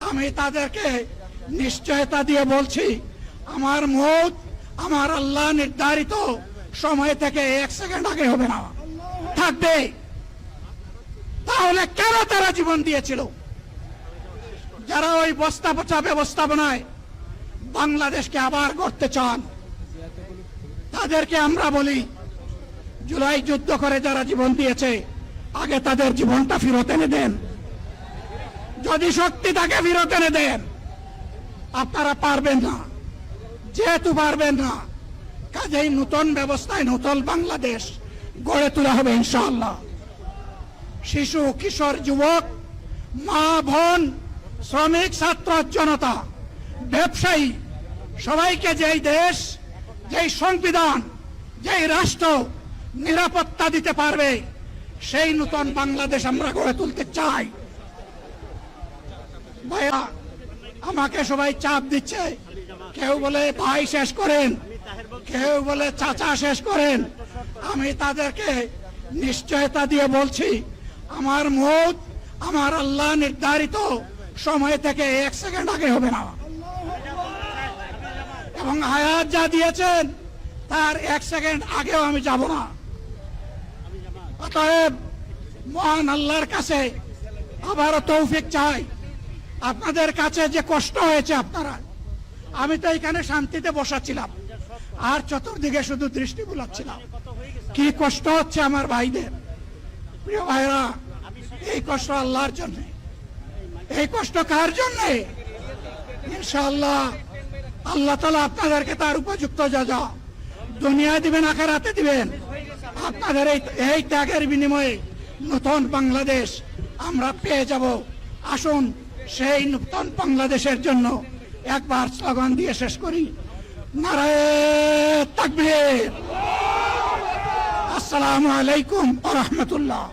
আমি তাদেরকে নিশ্চয়তা দিয়ে বলছি, আমার মওত আমার আল্লাহ নির্ধারিত সময় থেকে 1 সেকেন্ড আগে হবে না, থাকবে। তাহলে কেন তারা জীবন দিয়েছিল? যারা ওই বস্তা পচা ব্যবস্থাপনায় বাংলাদেশকে আবার গড়তে চান, তাদেরকে আমরা বলি, জুলাই যুদ্ধ করে যারা জীবন দিয়েছে, আগে তাদের জীবনটা ফেরত এনে দেন। যদি শক্তি তাকে ফেরত এনে দেন। আপনারা পারবেন না, যেহেতু পারবেন না, কাজেই নতুন ব্যবস্থায় নতুন বাংলাদেশ গড়ে তোলা হবে ইনশাআল্লাহ। শিশু, কিশোর, যুবক, মা, বোন, শ্রমিক, ছাত্র, জনতা, ব্যবসায়ী, সবাইকে যেই দেশ, যেই সংবিধান, যেই রাষ্ট্র নিরাপত্তা দিতে পারবে, সেই নতুন বাংলাদেশ আমরা গড়ে তুলতে চাই। ভাইয়া, আমাকে সবাই চাপ দিচ্ছে, কেউ বলে ভাই শেষ করেন, কেউ বলে চাচা শেষ করেন। আমি তাদেরকে নিশ্চয়তা দিয়ে বলছি, আমার মওত আমার আল্লাহ নির্ধারিত সময় থেকে 1 সেকেন্ড আগে হবে না, এবং হায়াত যা দিয়েছেন তার 1 সেকেন্ড আগেও আমি যাব না। অতএব মহান আল্লাহর কাছে আবারও তৌফিক চাই। আপনাদের কাছে যে কষ্ট হয়েছে, আপনারা, আমি তো এখানে শান্তিতে বসাছিলাম, আর চতুর্দিকে শুধু দৃষ্টি বুলাচ্ছিলাম। কি কষ্ট হচ্ছে আমার ভাইদের। প্রিয় ভাইরা, এই কষ্ট আল্লাহর জন্য। এই কষ্ট কার জন্য? ইনশাআল্লাহ আল্লাহ তাআলা আপনাদেরকে তার উপযুক্ত যা দুনিয়ায় দিবেন, আখিরাতে দিবেন। আপনাদের এই ত্যাগের বিনিময়ে নতুন বাংলাদেশ আমরা পেয়ে যাব। আসুন সেই নতুন বাংলাদেশের জন্য একবার স্লোগান দিয়ে শেষ করি, নারায়ে তাকবীর। আসসালামু আলাইকুম ওয়া রাহমাতুল্লাহ।